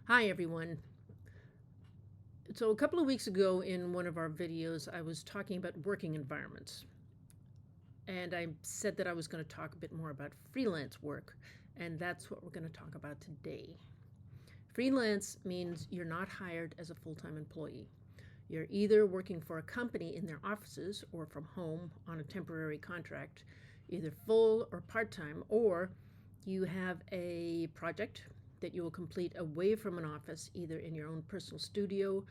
Hi everyone. So a couple of weeks ago in one of our videos, I was talking about working environments. And I said that I was going to talk a bit more about freelance work, and that's what we're going to talk about today. Freelance means you're not hired as a full-time employee. You're either working for a company in their offices or from home on a temporary contract, either full or part-time, or you have a project that you will complete away from an office, either in your own personal studio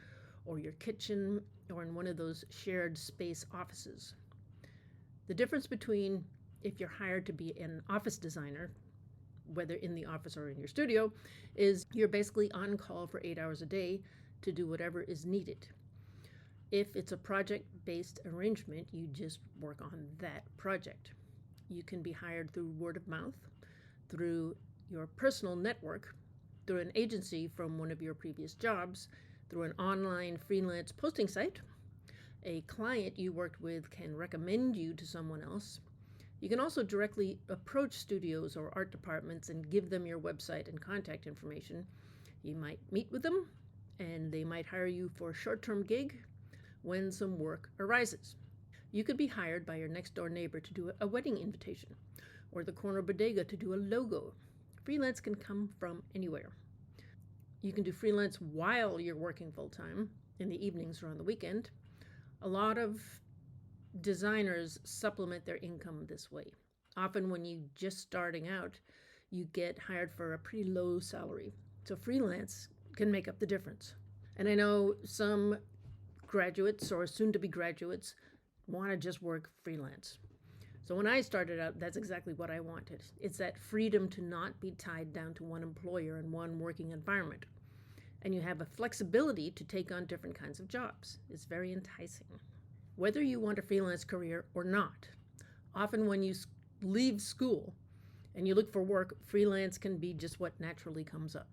or your kitchen or in one of those shared space offices. The difference between if you're hired to be an office designer, whether in the office or in your studio, is you're basically on call for 8 hours a day to do whatever is needed. If it's a project-based arrangement, you just work on that project. You can be hired through word of mouth, through your personal network, through an agency from one of your previous jobs, through an online freelance posting site. A client you worked with can recommend you to someone else. You can also directly approach studios or art departments and give them your website and contact information. You might meet with them, and they might hire you for a short-term gig when some work arises. You could be hired by your next-door neighbor to do a wedding invitation, or the corner bodega to do a logo. Freelance can come from anywhere. You can do freelance while you're working full-time, in the evenings or on the weekend. A lot of designers supplement their income this way. Often when you're just starting out, you get hired for a pretty low salary. So freelance can make up the difference. And I know some graduates or soon-to-be graduates want to just work freelance. So when I started out, that's exactly what I wanted. It's that freedom to not be tied down to one employer and one working environment. And you have a flexibility to take on different kinds of jobs. It's very enticing. Whether you want a freelance career or not, often when you leave school and you look for work, freelance can be just what naturally comes up.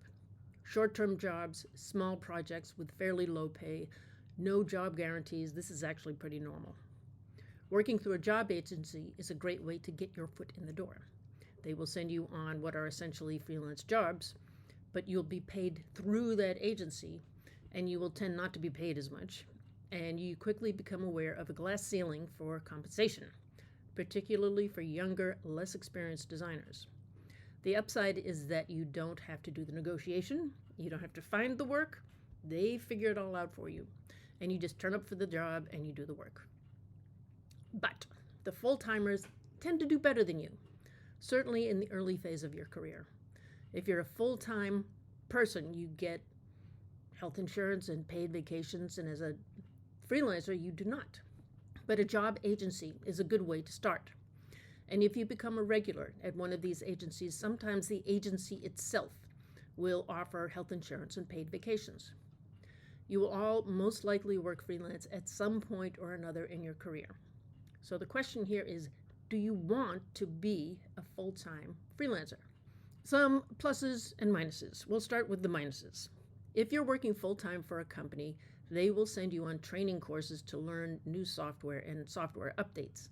Short-term jobs, small projects with fairly low pay, no job guarantees. This is actually pretty normal. Working through a job agency is a great way to get your foot in the door. They will send you on what are essentially freelance jobs, but you'll be paid through that agency, and you will tend not to be paid as much, and you quickly become aware of a glass ceiling for compensation, particularly for younger, less experienced designers. The upside is that you don't have to do the negotiation, you don't have to find the work, they figure it all out for you, and you just turn up for the job and you do the work. But the full-timers tend to do better than you, certainly in the early phase of your career. If you're a full-time person, you get health insurance and paid vacations, and as a freelancer, you do not. But a job agency is a good way to start. And if you become a regular at one of these agencies, sometimes the agency itself will offer health insurance and paid vacations. You will all most likely work freelance at some point or another in your career. So the question here is, do you want to be a full-time freelancer? Some pluses and minuses. We'll start with the minuses. If you're working full-time for a company, they will send you on training courses to learn new software and software updates.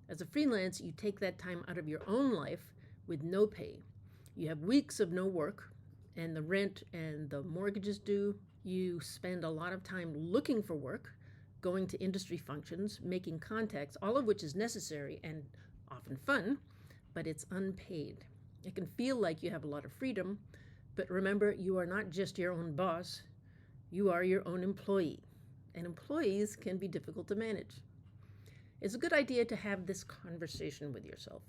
As a freelance, you take that time out of your own life with no pay. You have weeks of no work, and the rent and the mortgage is due. You spend a lot of time looking for work, going to industry functions, making contacts, all of which is necessary and often fun, but it's unpaid. It can feel like you have a lot of freedom, but remember, you are not just your own boss, you are your own employee, and employees can be difficult to manage. It's a good idea to have this conversation with yourself.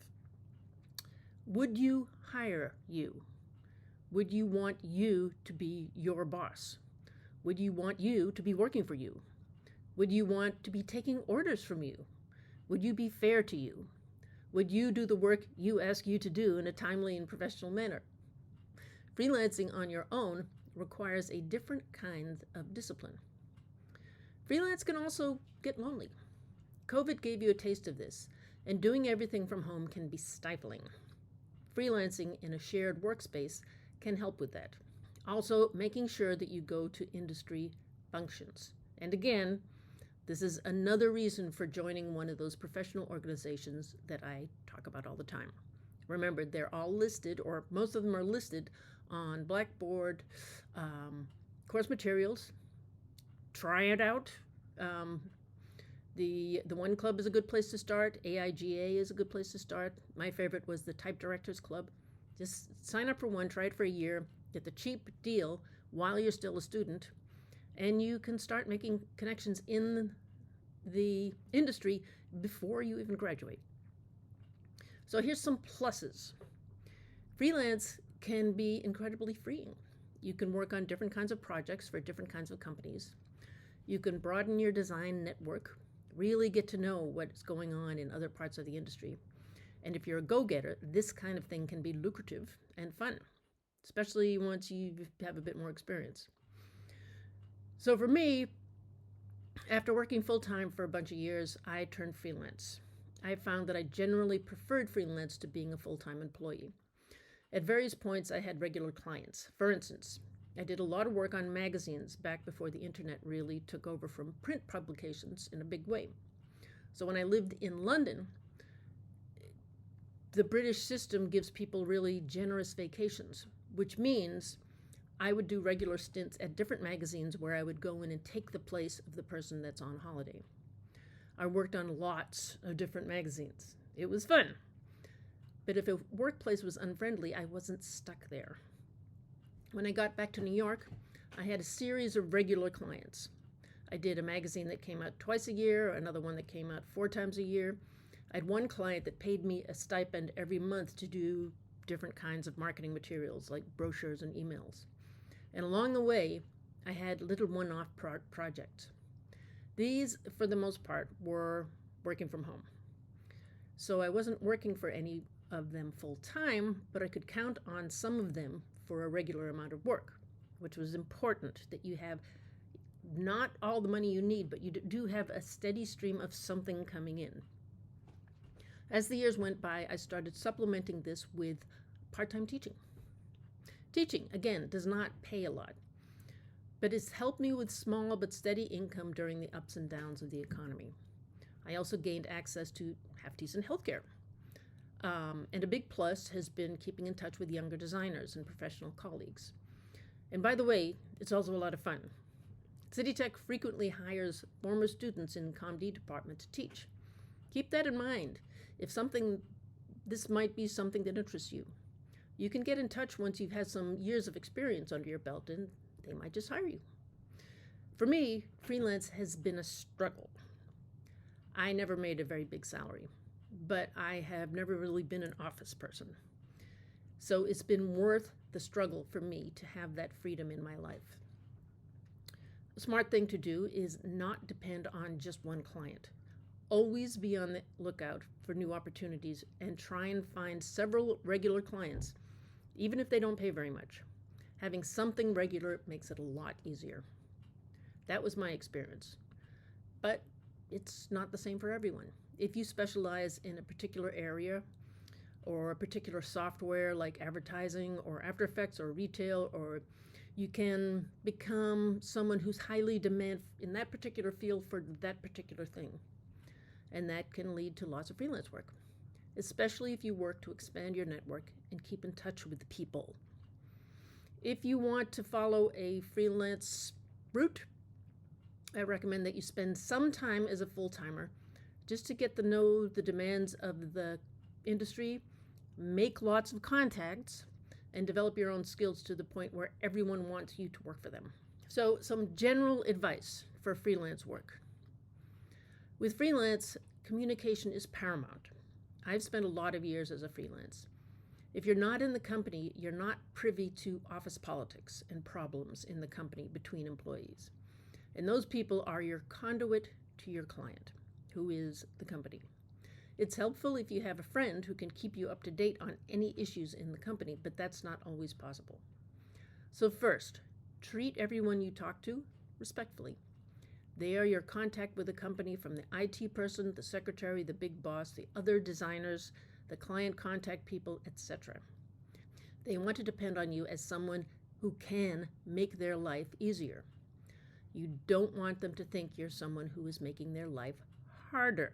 Would you hire you? Would you want you to be your boss? Would you want you to be working for you? Would you want to be taking orders from you? Would you be fair to you? Would you do the work you ask you to do in a timely and professional manner? Freelancing on your own requires a different kind of discipline. Freelance can also get lonely. COVID gave you a taste of this, and doing everything from home can be stifling. Freelancing in a shared workspace can help with that. Also, making sure that you go to industry functions. And again, this is another reason for joining one of those professional organizations that I talk about all the time. Remember, they're all listed, or most of them are listed, on Blackboard, course materials. Try it out. Um, the One Club is a good place to start. AIGA is a good place to start. My favorite was the Type Directors Club. Just sign up for one, try it for a year, get the cheap deal while you're still a student, and you can start making connections in the industry before you even graduate. So here's some pluses. Freelance can be incredibly freeing. You can work on different kinds of projects for different kinds of companies. You can broaden your design network, really get to know what's going on in other parts of the industry. And if you're a go-getter, this kind of thing can be lucrative and fun, especially once you have a bit more experience. So for me, after working full-time for a bunch of years, I turned freelance. I found that I generally preferred freelance to being a full-time employee. At various points, I had regular clients. For instance, I did a lot of work on magazines back before the internet really took over from print publications in a big way. So when I lived in London, the British system gives people really generous vacations, which means I would do regular stints at different magazines where I would go in and take the place of the person that's on holiday. I worked on lots of different magazines. It was fun. But if a workplace was unfriendly, I wasn't stuck there. When I got back to New York, I had a series of regular clients. I did a magazine that came out twice a year, another one that came out 4 times a year. I had one client that paid me a stipend every month to do different kinds of marketing materials like brochures and emails. And along the way, I had little one-off projects. These, for the most part, were working from home. So I wasn't working for any of them full-time, but I could count on some of them for a regular amount of work, which was important, that you have not all the money you need, but you do have a steady stream of something coming in. As the years went by, I started supplementing this with part-time teaching. Teaching, again, does not pay a lot, but it's helped me with small but steady income during the ups and downs of the economy. I also gained access to half-decent healthcare. And a big plus has been keeping in touch with younger designers and professional colleagues. And by the way, it's also a lot of fun. CityTech frequently hires former students in ComD department to teach. Keep that in mind. If this might be something that interests you. You can get in touch once you've had some years of experience under your belt, and they might just hire you. For me, freelance has been a struggle. I never made a very big salary, but I have never really been an office person. So it's been worth the struggle for me to have that freedom in my life. A smart thing to do is not depend on just one client. Always be on the lookout for new opportunities and try and find several regular clients, even if they don't pay very much. Having something regular makes it a lot easier. That was my experience. But it's not the same for everyone. If you specialize in a particular area or a particular software like advertising or After Effects or retail, or you can become someone who's highly demanded in that particular field for that particular thing. And that can lead to lots of freelance work, especially if you work to expand your network and keep in touch with people. If you want to follow a freelance route, I recommend that you spend some time as a full-timer just to get to know the demands of the industry, make lots of contacts, and develop your own skills to the point where everyone wants you to work for them. So, some general advice for freelance work. With freelance, communication is paramount. I've spent a lot of years as a freelance. If you're not in the company, you're not privy to office politics and problems in the company between employees. And those people are your conduit to your client, who is the company. It's helpful if you have a friend who can keep you up to date on any issues in the company, but that's not always possible. So first, treat everyone you talk to respectfully. They are your contact with the company, from the IT person, the secretary, the big boss, the other designers, the client contact people, etc. They want to depend on you as someone who can make their life easier. You don't want them to think you're someone who is making their life harder.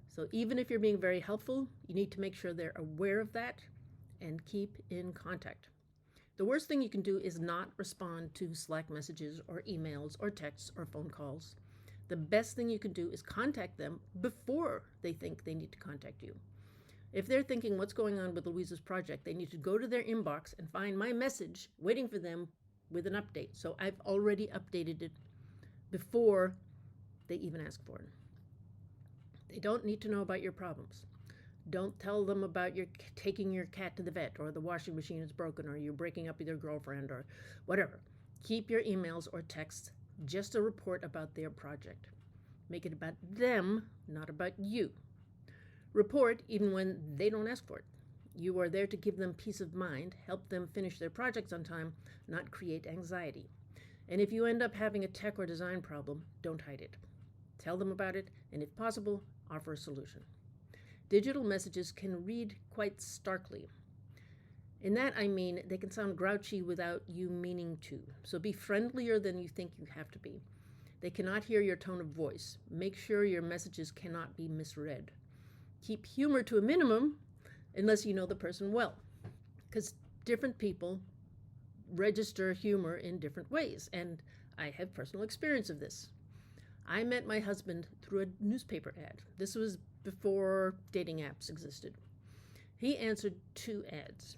So even if you're being very helpful, you need to make sure they're aware of that and keep in contact. The worst thing you can do is not respond to Slack messages or emails or texts or phone calls. The best thing you can do is contact them before they think they need to contact you. If they're thinking what's going on with Louisa's project, they need to go to their inbox and find my message waiting for them with an update. So I've already updated it before they even ask for it. They don't need to know about your problems. Don't tell them about your taking your cat to the vet, or the washing machine is broken, or you're breaking up with your girlfriend, or whatever. Keep your emails or texts just a report about their project. Make it about them, not about you. Report even when they don't ask for it. You are there to give them peace of mind, help them finish their projects on time, not create anxiety. And if you end up having a tech or design problem, don't hide it. Tell them about it, and if possible, offer a solution. Digital messages can read quite starkly. In that I mean they can sound grouchy without you meaning to, so be friendlier than you think you have to be. They cannot hear your tone of voice. Make sure your messages cannot be misread. Keep humor to a minimum unless you know the person well, because different people register humor in different ways, and I have personal experience of this. I met my husband through a newspaper ad. This was before dating apps existed. He answered 2 ads.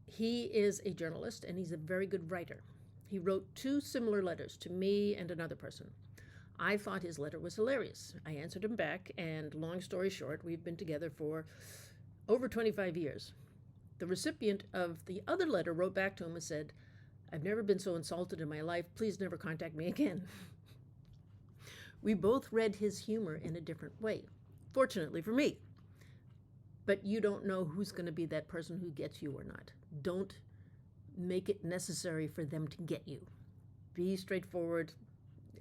He is a journalist and he's a very good writer. He wrote 2 similar letters to me and another person. I thought his letter was hilarious. I answered him back, and long story short, we've been together for over 25 years. The recipient of the other letter wrote back to him and said, "I've never been so insulted in my life. Please never contact me again." We both read his humor in a different way, fortunately for me. But you don't know who's going to be that person who gets you or not. Don't make it necessary for them to get you. Be straightforward,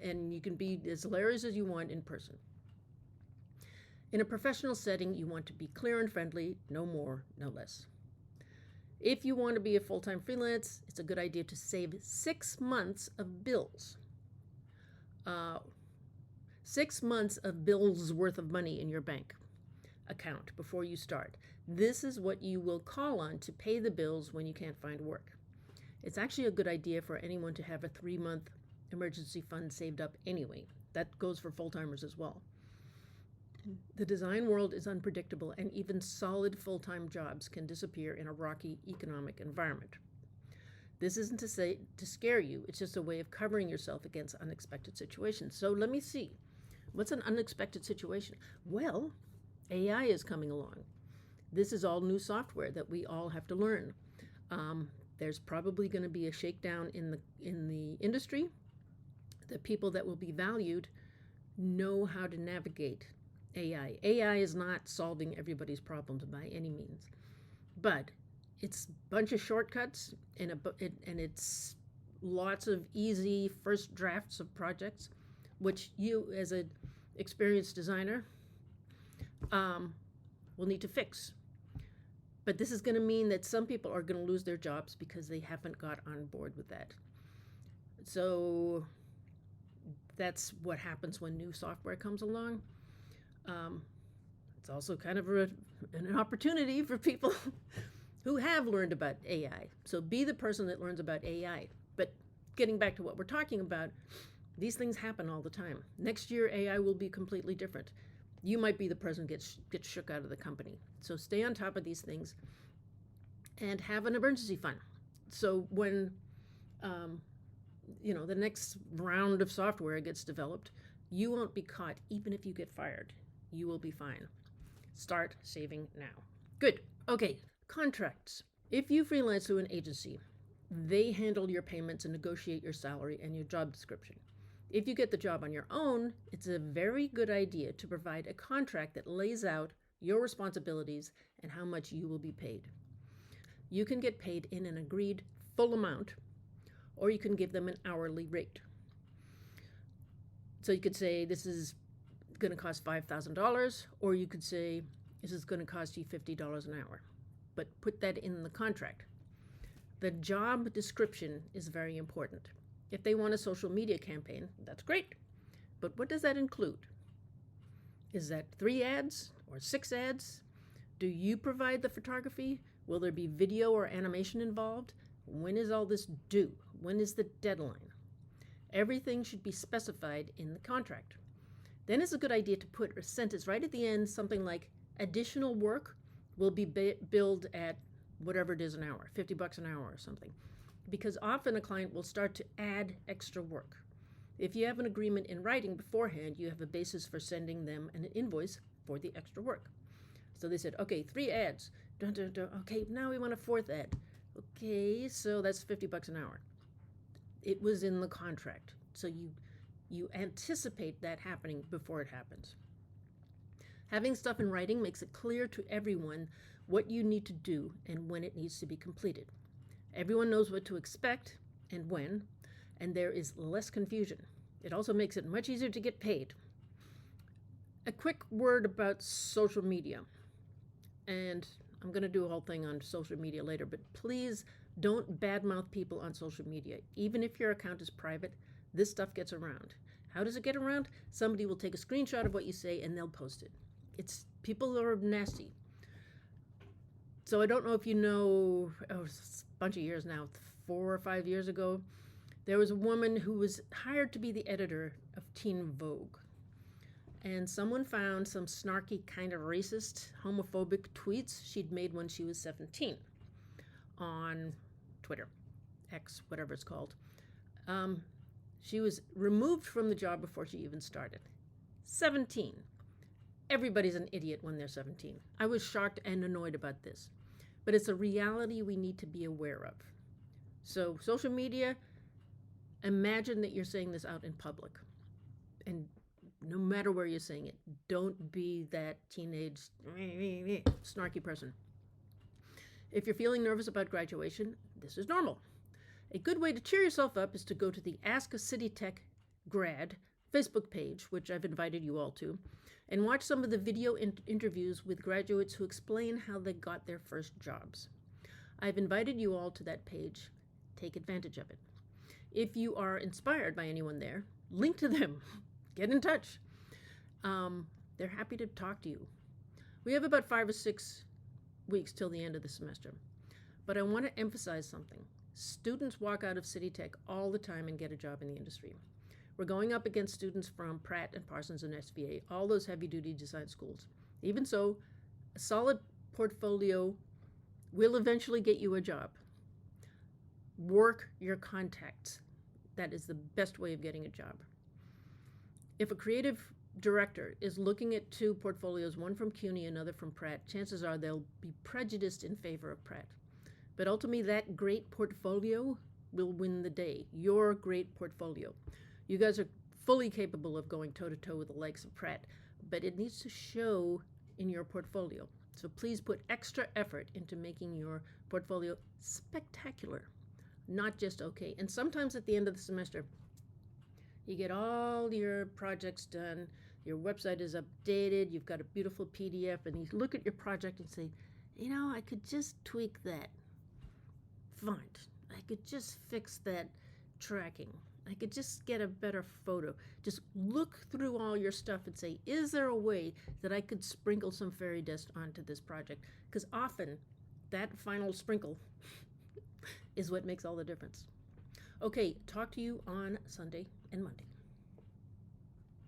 and you can be as hilarious as you want in person. In a professional setting, you want to be clear and friendly, no more, no less. If you want to be a full-time freelance, it's a good idea to save 6 months of bills. 6 months of bills worth of money in your bank account before you start. This is what you will call on to pay the bills when you can't find work. It's actually a good idea for anyone to have a 3-month emergency fund saved up anyway. That goes for full-timers as well. The design world is unpredictable, and even solid full-time jobs can disappear in a rocky economic environment. This isn't to say to scare you, it's just a way of covering yourself against unexpected situations. So let me see. What's an unexpected situation? Well, AI is coming along. This is all new software that we all have to learn. There's probably going to be a shakedown in the industry. The people that will be valued know how to navigate AI. AI is not solving everybody's problems by any means, but it's a bunch of shortcuts and it's lots of easy first drafts of projects, which you as an experienced designer will need to fix. But this is going to mean that some people are going to lose their jobs because they haven't got on board with that. So that's what happens when new software comes along. It's also kind of an opportunity for people who have learned about AI. So be the person that learns about AI. But getting back to what we're talking about, these things happen all the time. Next year, AI will be completely different. You might be the person who gets shook out of the company. So stay on top of these things and have an emergency fund. So when the next round of software gets developed, you won't be caught even if you get fired. You will be fine. Start saving now. Good. Okay, contracts. If you freelance through an agency, they handle your payments and negotiate your salary and your job description. If you get the job on your own, it's a very good idea to provide a contract that lays out your responsibilities and how much you will be paid. You can get paid in an agreed full amount, or you can give them an hourly rate. So you could say this is going to cost $5,000, or you could say this is going to cost you $50 an hour. But put that in the contract. The job description is very important. If they want a social media campaign, that's great. But what does that include? Is that 3 ads or 6 ads? Do you provide the photography? Will there be video or animation involved? When is all this due? When is the deadline? Everything should be specified in the contract. Then it's a good idea to put a sentence right at the end, something like additional work will be billed at whatever it is an hour, $50 an hour or something. Because often a client will start to add extra work. If you have an agreement in writing beforehand, you have a basis for sending them an invoice for the extra work. So they said, okay, 3 ads. Dun, dun, dun. Okay, now we want a 4th ad. Okay, so that's $50 an hour. It was in the contract. So you anticipate that happening before it happens. Having stuff in writing makes it clear to everyone what you need to do and when it needs to be completed. Everyone knows what to expect and when, and there is less confusion. It also makes it much easier to get paid. A quick word about social media. And I'm going to do a whole thing on social media later, but please don't badmouth people on social media. Even if your account is private, this stuff gets around. How does it get around? Somebody will take a screenshot of what you say and they'll post it. People are nasty. So I don't know if you know, a bunch of years now, 4 or 5 years ago, there was a woman who was hired to be the editor of Teen Vogue. And someone found some snarky, kind of racist, homophobic tweets she'd made when she was 17 on Twitter, X, whatever it's called. She was removed from the job before she even started. 17. Everybody's an idiot when they're 17. I was shocked and annoyed about this. But it's a reality we need to be aware of. So social media, imagine that you're saying this out in public. And no matter where you're saying it, don't be that teenage snarky person. If you're feeling nervous about graduation, this is normal. A good way to cheer yourself up is to go to the Ask a City Tech Grad Facebook page, which I've invited you all to, and watch some of the video interviews with graduates who explain how they got their first jobs. I've invited you all to that page. Take advantage of it. If you are inspired by anyone there, link to them. Get in touch. They're happy to talk to you. We have about 5 or 6 weeks till the end of the semester. But I want to emphasize something. Students walk out of City Tech all the time and get a job in the industry. We're going up against students from Pratt and Parsons and SVA, all those heavy-duty design schools. Even so, a solid portfolio will eventually get you a job. Work your contacts. That is the best way of getting a job. If a creative director is looking at 2 portfolios, one from CUNY, another from Pratt, chances are they'll be prejudiced in favor of Pratt. But ultimately, that great portfolio will win the day. Your great portfolio. You guys are fully capable of going toe-to-toe with the likes of Pratt, but it needs to show in your portfolio. So please put extra effort into making your portfolio spectacular, not just okay. And sometimes at the end of the semester, you get all your projects done, your website is updated, you've got a beautiful PDF, and you look at your project and say, you know, I could just tweak that font. I could just fix that tracking. I could just get a better photo. Just look through all your stuff and say, is there a way that I could sprinkle some fairy dust onto this project? Because often that final sprinkle is what makes all the difference. Okay, talk to you on Sunday and Monday.